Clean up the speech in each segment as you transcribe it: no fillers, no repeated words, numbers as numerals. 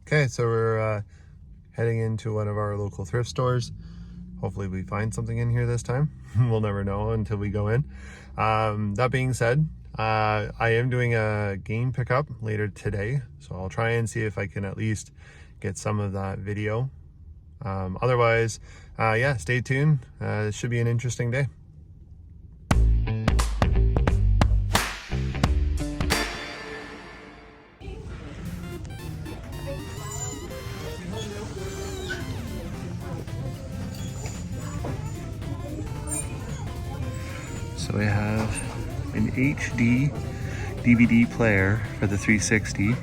Okay, so we're heading into one of our local thrift stores. Hopefully we find something in here this time. We'll never know until we go in. That being said, I am doing a game pickup later today, so I'll try and see if I can at least get some of that video. Otherwise, yeah, stay tuned. It should be an interesting day. So we have an HD DVD player for the 360.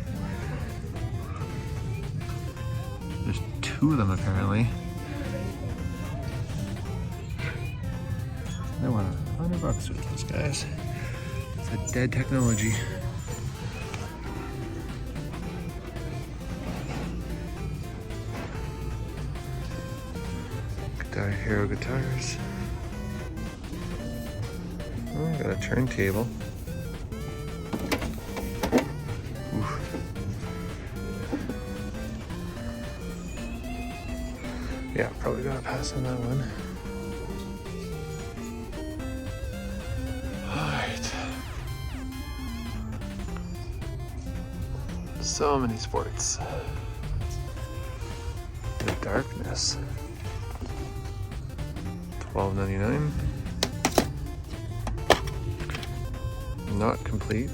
There's two of them apparently. They want $100 for those guys. It's a dead technology. Guitar Hero guitars. Oh, got a turntable. Oof. Yeah, probably gotta pass on that one. Alright. So many sports. The darkness. $12.99. Not complete.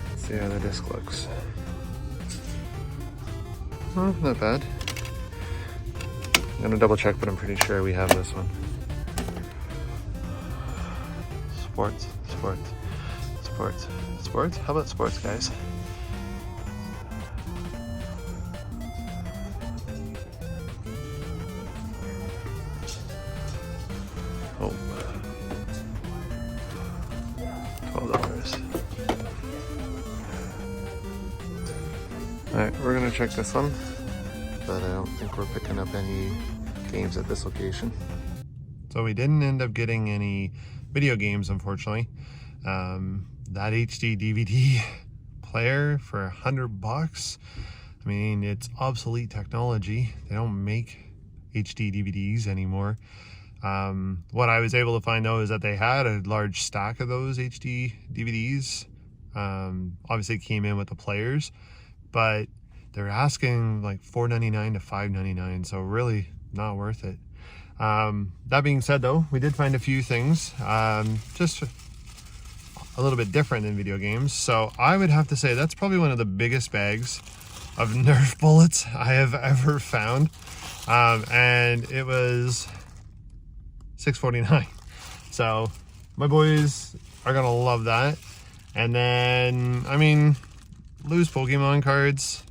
Let's see how the disc looks. Oh, not bad. I'm gonna double check, but I'm pretty sure we have this one. Sports, sports, sports, sports. How about sports, guys? Oh. $12. Alright, we're gonna check this one, but I don't think we're picking up any games at this location. So we didn't end up getting any video games, unfortunately. That HD DVD player for $100, I mean, it's obsolete technology. They don't make HD DVDs anymore. What I was able to find though is that they had a large stack of those HD DVDs. Obviously it came in with the players, but they're asking like $4.99 to $5.99, so really not worth it. That being said though, we did find a few things just a little bit different than video games. So I would have to say that's probably one of the biggest bags of Nerf bullets I have ever found. And it was $6.49. So my boys are gonna love that. And then, I mean, loose Pokemon cards.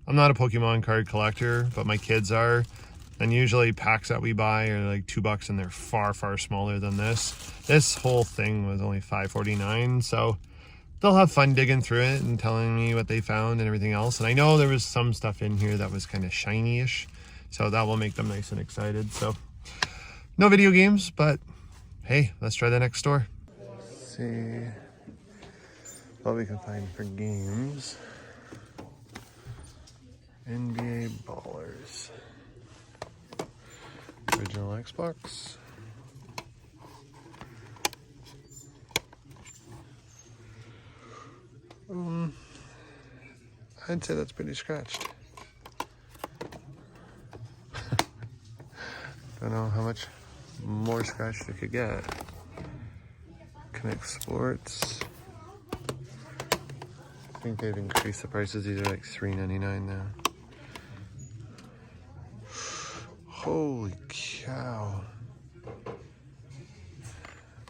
I'm not a Pokemon card collector, but my kids are. And usually packs that we buy are like $2 and they're far, far smaller than this. This whole thing was only $5.49. So they'll have fun digging through it and telling me what they found and everything else. And I know there was some stuff in here that was kind of shiny-ish. So that will make them nice and excited. So no video games, but hey, let's try the next store. Let's see what we can find for games. NBA Ballers. Original Xbox. I'd say that's pretty scratched. Don't know how much more scratched you could get. Connect Sports. I think they've increased the prices. These are like $3.99 now. Holy cow.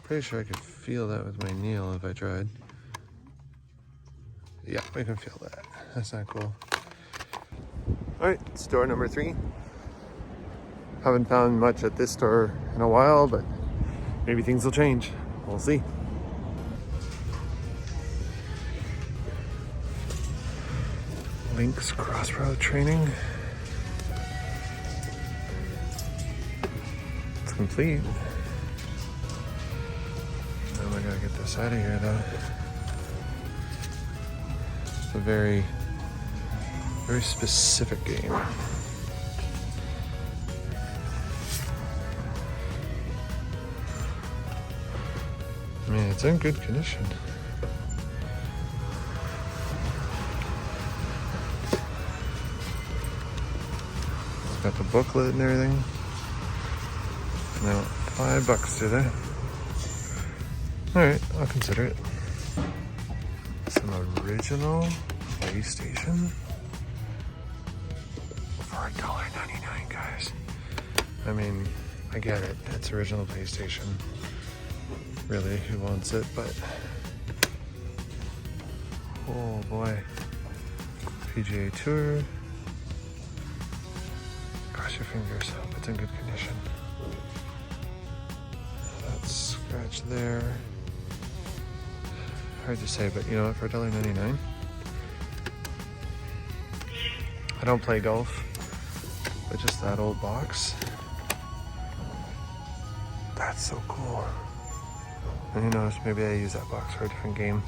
Pretty sure I could feel that with my nail if I tried. Yeah, we can feel that. That's not cool. Alright, store number 3. Haven't found much at this store in a while, but maybe things will change. We'll see. Link's Crossroad Training. It's complete. Now I gotta get this out of here though. It's a very Very specific game. I mean, it's in good condition. It's got the booklet and everything. Now, $5, do they? Alright, I'll consider it. Some original PlayStation for $1.99, guys. I mean, I get it. It's original PlayStation. Really, who wants it? But oh boy, PGA Tour. Cross your fingers. Hope it's in good condition. That's scratch there. Hard to say, but you know what? For $1.99, I don't play golf, but just that old box. That's so cool. And who knows, maybe I use that box for a different game.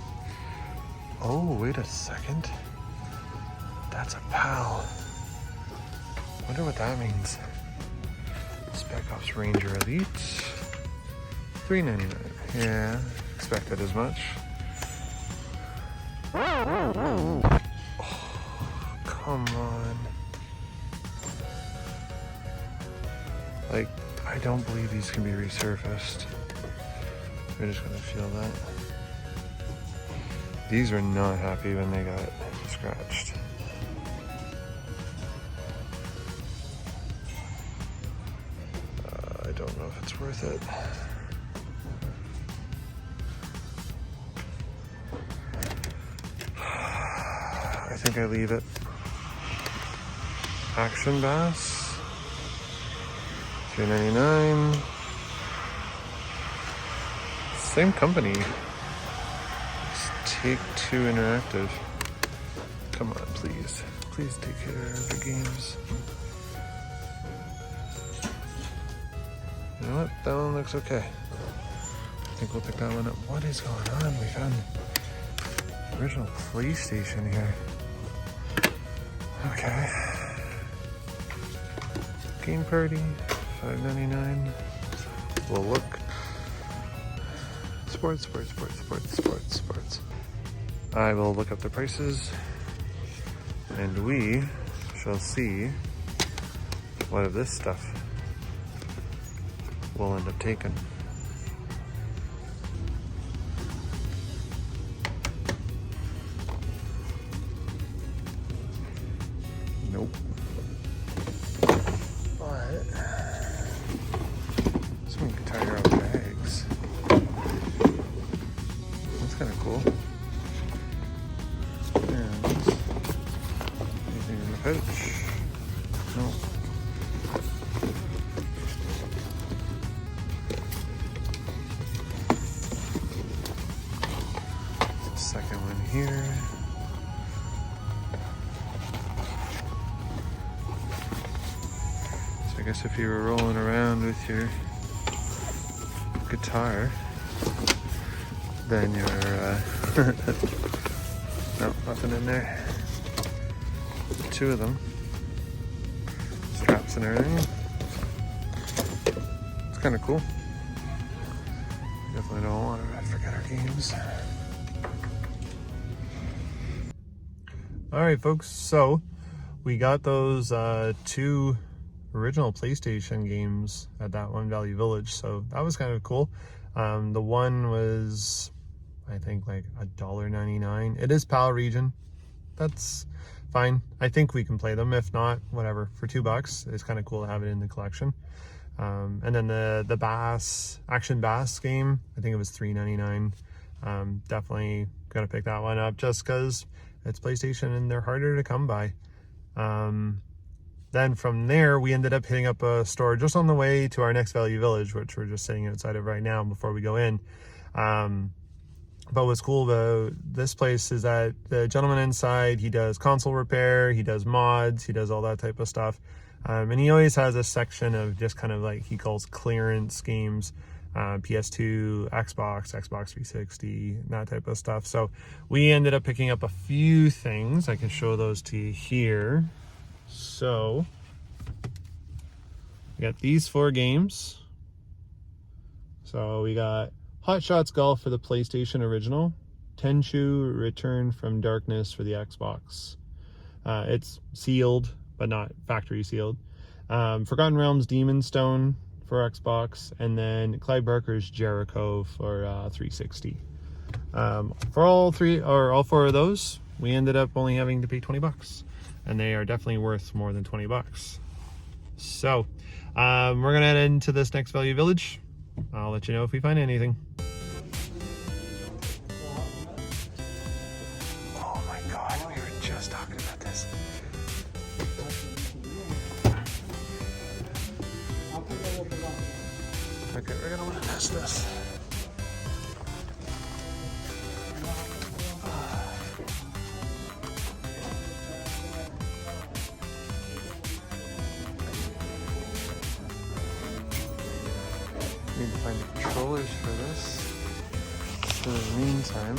Oh, wait a second. That's a PAL. Wonder what that means. Spec Ops Ranger Elite. $3.99. Yeah, expected as much. Oh, come on. Like, I don't believe these can be resurfaced. We're just gonna feel that. These were not happy when they got scratched. I don't know if it's worth it. I think I leave it. Action Bass, $3.99. Same company. It's Take-Two Interactive. Come on, please. Please take care of the games. You know what? That one looks okay. I think we'll pick that one up. What is going on? We found the original PlayStation here. Okay. Game Party, $5.99. We'll look. Sports. I will look up the prices and we shall see what of this stuff we'll end up taking. Nope. But this one can tie your own bags. That's kind of cool. And anything in the pouch? Nope. Second one here. So I guess if you were rolling around with your guitar, then you're no, nothing in there. Two of them. Straps and everything. It's kind of cool. Definitely don't want to forget our games. All right, folks, so we got those two original PlayStation games at that one Value Village, so that was kind of cool. The one was, I think, like $1.99. It is PAL region. That's fine. I think we can play them. If not, whatever. For $2, it's kind of cool to have it in the collection. And then the Bass, Action Bass game, I think it was $3.99. Definitely gonna pick that one up just because it's PlayStation and they're harder to come by. Then from there, we ended up hitting up a store just on the way to our next Value Village, which we're just sitting outside of right now before we go in. But what's cool about this place is that the gentleman inside, he does console repair, he does mods, he does all that type of stuff. And he always has a section of just kind of like he calls clearance games. PS2, Xbox 360, that type of stuff. So we ended up picking up a few things. I can show those to you here. So we got these 4 games. So we got Hot Shots Golf for the PlayStation original, Tenchu Return from Darkness for the Xbox. It's sealed, but not factory sealed. Forgotten Realms Demon Stone for Xbox, and then Clive Barker's Jericho for 360. For all 4 of those, we ended up only having to pay 20 bucks, and they are definitely worth more than 20 bucks. So we're gonna head into this next Value Village. I'll let you know if we find anything. Oh my god, we were just talking about this. Okay, we're gonna want to test this. Need to find the controllers for this. So in the meantime,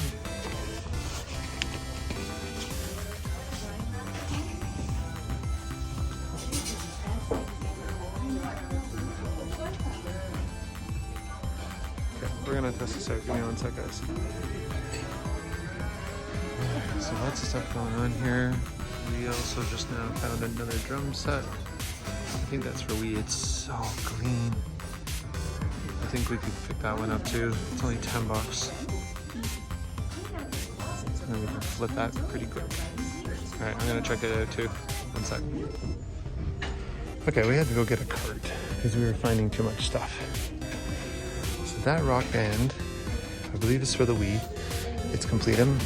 we're gonna test this out. Give me 1 sec, guys. So lots of stuff going on here. We also just now found another drum set. I think that's for Wii. It's so clean. I think we could pick that one up too. It's only 10 bucks. And then we can flip that pretty quick. Alright, I'm gonna check it out too. 1 sec. Okay, we had to go get a cart because we were finding too much stuff. That Rock Band, I believe, is for the Wii. It's Completum,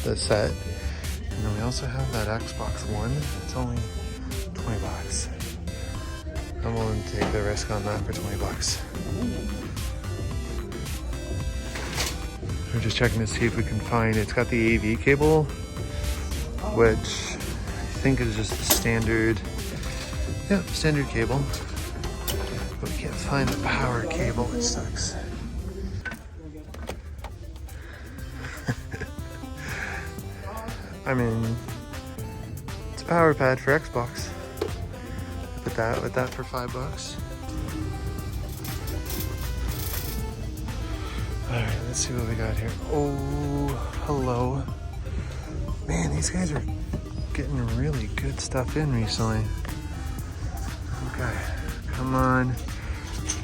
the set. And then we also have that Xbox One. It's only 20 bucks. I'm willing to take the risk on that for 20 bucks. We're just checking to see if we can find, it's got the AV cable, which I think is just the standard, standard cable. But we can't find the power cable, which sucks. I mean, it's a power pad for Xbox. Put that with that for 5 bucks. Alright, let's see what we got here. Oh, hello. Man, these guys are getting really good stuff in recently. Okay, come on.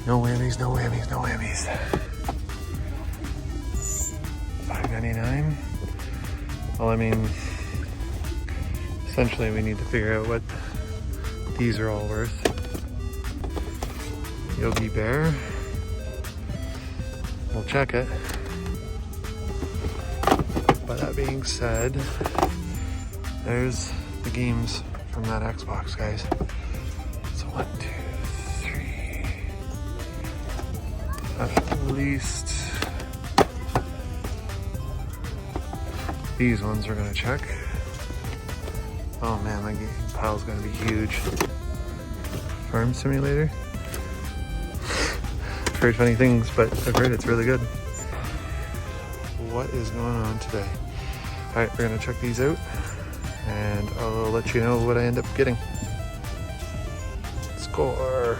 No whammies, no whammies, no whammies. $5.99. Well, I mean, essentially we need to figure out what these are all worth. Yogi Bear. We'll check it. But that being said, there's the games from that Xbox, guys. So 1, 2, 3. At least these ones we're gonna check. Oh man, my game pile's gonna be huge. Farm Simulator. I've heard funny things, but I've heard it's really good. What is going on today? Alright, we're gonna check these out and I'll let you know what I end up getting. Score!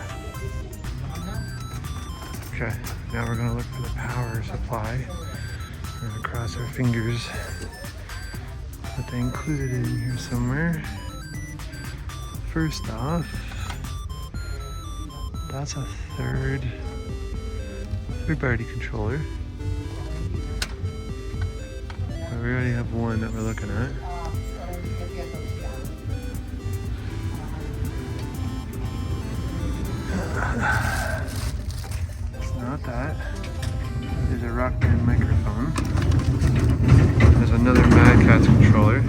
Okay, now we're gonna look for the power supply. We're gonna cross our fingers that they included it in here somewhere. First off, that's a third party controller. We already have one that we're looking at. It's not that. There's a Rock Band microphone. There's another Mad Catz controller.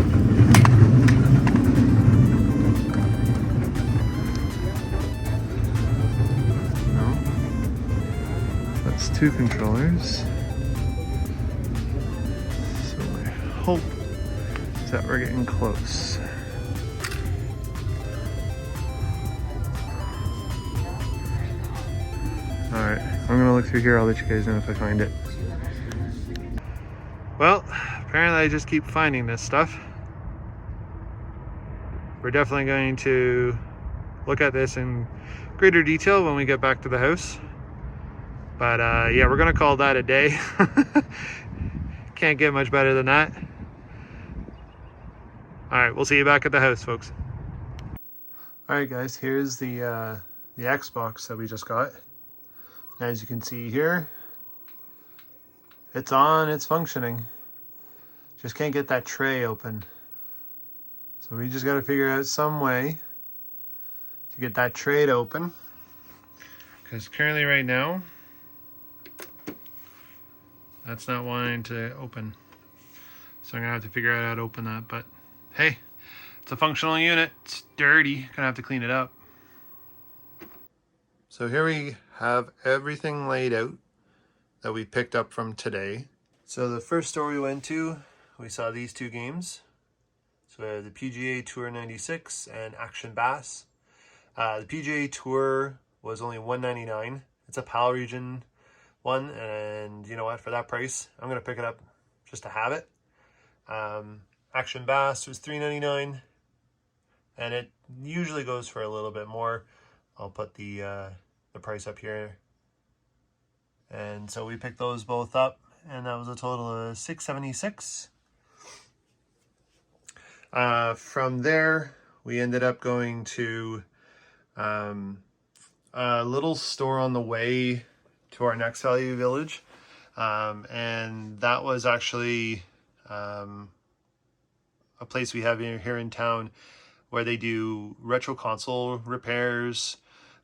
No. That's 2 controllers. So my hope is that we're getting close. Alright. I'm gonna look through here. I'll let you guys know if I find it. Well, apparently I just keep finding this stuff. We're definitely going to look at this in greater detail when we get back to the house. But yeah, we're gonna call that a day. Can't get much better than that. All right, we'll see you back at the house, folks. All right, guys, here's the Xbox that we just got. As you can see here, it's on, it's functioning. Just can't get that tray open. So we just got to figure out some way to get that tray to open. Because currently right now, that's not wanting to open. So I'm gonna have to figure out how to open that, but hey, it's a functional unit. It's dirty, gonna have to clean it up. So here we have everything laid out that we picked up from today. So the first store we went to, we saw these two games. So we have the PGA Tour 96 and Action Bass. The PGA Tour was only $199. It's a PAL region one, and you know what, for that price, I'm gonna pick it up just to have it. Action Bass was $3.99, and it usually goes for a little bit more. I'll put the price up here. And so we picked those both up, and that was a total of $6.76. From there, we ended up going to a little store on the way to our next value village, and that was actually a place we have here in town where they do retro console repairs.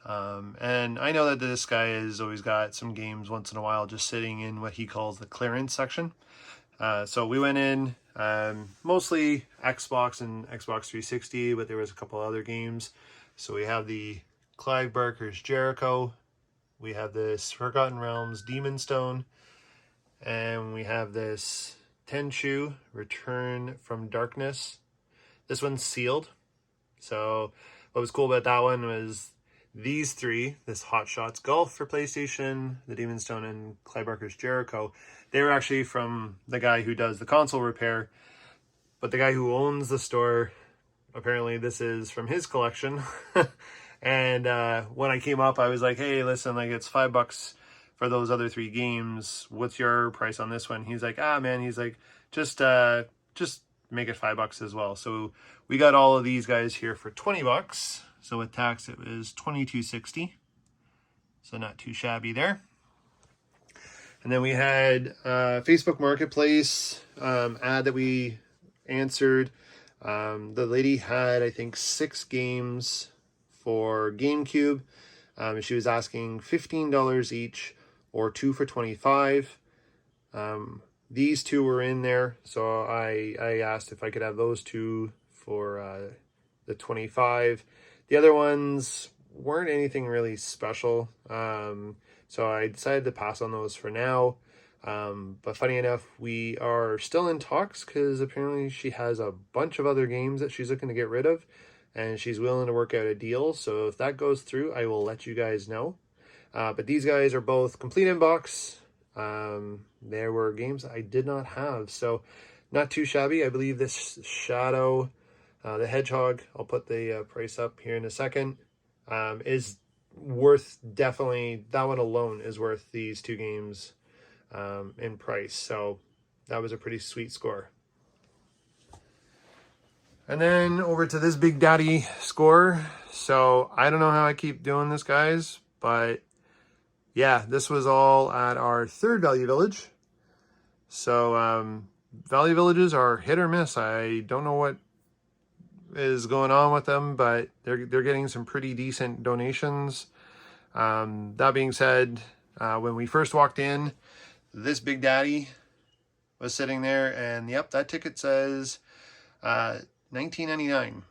And I know that this guy has always got some games once in a while just sitting in what he calls the clearance section. So we went in, mostly Xbox and Xbox 360, but there was a couple other games. So we have the Clive Barker's Jericho, we have this Forgotten Realms Demon Stone, and we have this Tenchu Return from Darkness. This one's sealed. So what was cool about that one was these three, this Hot Shots Golf for PlayStation, the Demon Stone, and Clive Barker's Jericho, they were actually from the guy who does the console repair, but the guy who owns the store, apparently this is from his collection. And when I came up, I was like, hey, listen, like it's $5 for those other three games. What's your price on this one? He's like, man, he's like, just make it $5 as well. So we got all of these guys here for $20. So with tax, it was $22.60. So not too shabby there. And then we had Facebook Marketplace ad that we answered. The lady had, I think, 6 games for GameCube. She was asking $15 each, or 2 for $25. These two were in there, so I asked if I could have those two for the $25. The other ones weren't anything really special, so I decided to pass on those for now. But funny enough, we are still in talks because apparently she has a bunch of other games that she's looking to get rid of, and she's willing to work out a deal. So if that goes through, I will let you guys know. But these guys are both complete in box. There were games I did not have, so not too shabby. I believe this Shadow the Hedgehog, I'll put the price up here in a second, is worth, definitely, that one alone is worth these two games in price. So that was a pretty sweet score. And then over to this Big Daddy score. So I don't know how I keep doing this, guys, but yeah, this was all at our third value village. So value villages are hit or miss. I don't know what is going on with them, but they're getting some pretty decent donations. That being said, when we first walked in, this Big Daddy was sitting there, and yep, that ticket says $19.99.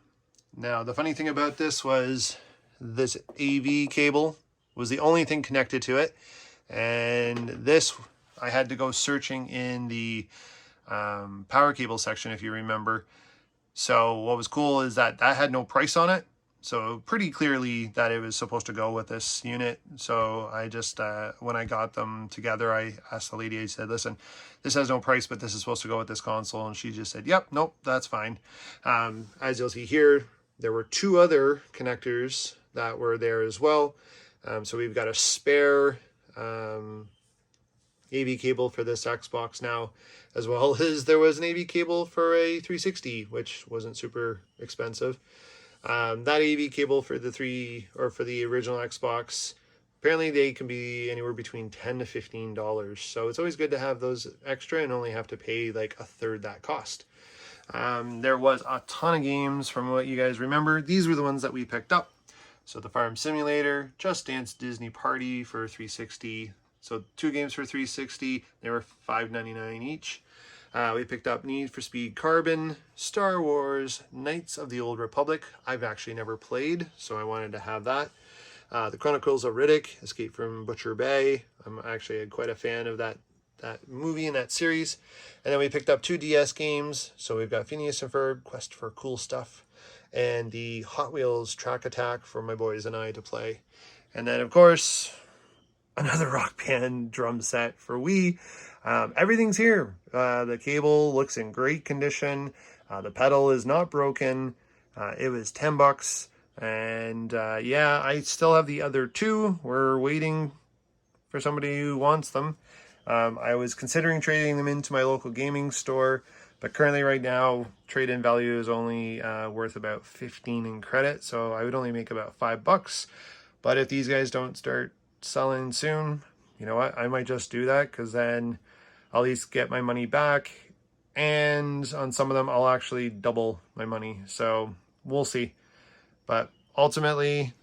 Now the funny thing about this was this AV cable was the only thing connected to it, and this I had to go searching in the power cable section, if you remember. So what was cool is that had no price on it. So pretty clearly that it was supposed to go with this unit. So I just, when I got them together, I asked the lady, I said, listen, this has no price, but this is supposed to go with this console. And she just said, yep, nope, that's fine. As you'll see here, there were 2 other connectors that were there as well. So we've got a spare AV cable for this Xbox now, as well as there was an AV cable for a 360, which wasn't super expensive. That AV cable for the original Xbox, apparently they can be anywhere between $10 to $15. So it's always good to have those extra and only have to pay like a third that cost. There was a ton of games from what you guys remember. These were the ones that we picked up. So the Farm Simulator, Just Dance Disney Party for 360. So 2 games for 360. They were $5.99 each. We picked up Need for Speed Carbon, Star Wars, Knights of the Old Republic. I've actually never played, so I wanted to have that. The Chronicles of Riddick, Escape from Butcher Bay. I'm actually quite a fan of that movie and that series. And then we picked up 2 DS games. So we've got Phineas and Ferb, Quest for Cool Stuff, and the Hot Wheels Track Attack for my boys and I to play. And then, of course, another Rock Band drum set for Wii. Everything's here. The cable looks in great condition. The pedal is not broken. It was $10. And yeah, I still have the other 2. We're waiting for somebody who wants them. I was considering trading them into my local gaming store, but currently right now, trade-in value is only worth about 15 in credit. So I would only make about $5. But if these guys don't start selling soon, you know what, I might just do that, because then I'll at least get my money back, and on some of them I'll actually double my money. So we'll see. But ultimately,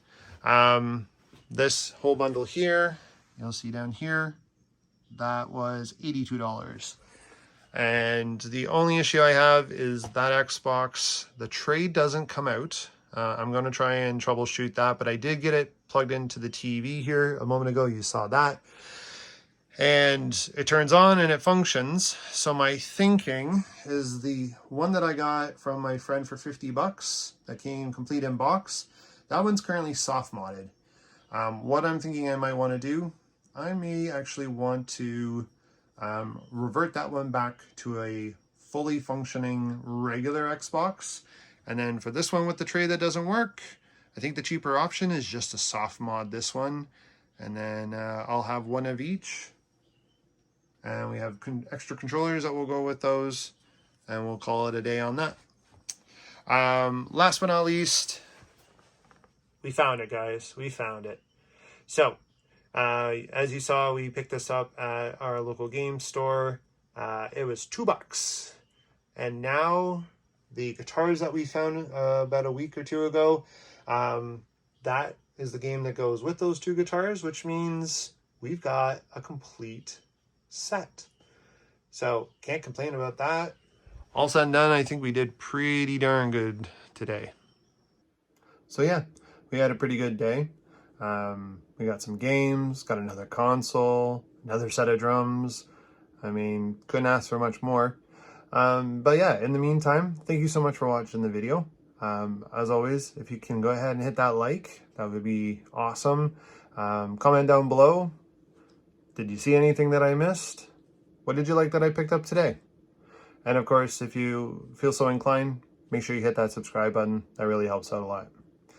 this whole bundle here, you'll see down here, that was $82. And the only issue I have is that Xbox, the tray doesn't come out. I'm going to try and troubleshoot that, but I did get it plugged into the TV here a moment ago. You saw that. And it turns on and it functions. So my thinking is the one that I got from my friend for $50 that came complete in box, that one's currently soft modded. What I'm thinking I might want to do, I may actually want to revert that one back to a fully functioning regular Xbox. And then for this one with the tray that doesn't work, I think the cheaper option is just to soft mod this one. And then I'll have one of each. And we have extra controllers that will go with those. And we'll call it a day on that. Last but not least, we found it, guys. We found it. So, as you saw, we picked this up at our local game store. It was $2. And now the guitars that we found about a week or 2 ago, that is the game that goes with those 2 guitars, which means we've got a complete set. So can't complain about that. All said and done, I think we did pretty darn good today. So yeah, we had a pretty good day. We got some games, got another console, another set of drums. I mean, couldn't ask for much more. But yeah, in the meantime, thank you so much for watching the video. As always, if you can go ahead and hit that like, that would be awesome. Comment down below. Did you see anything that I missed? What did you like that I picked up today? And of course, if you feel so inclined, make sure you hit that subscribe button. That really helps out a lot.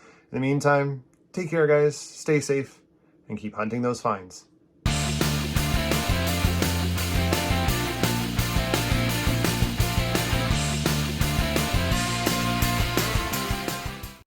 In the meantime, take care, guys. Stay safe and keep hunting those finds.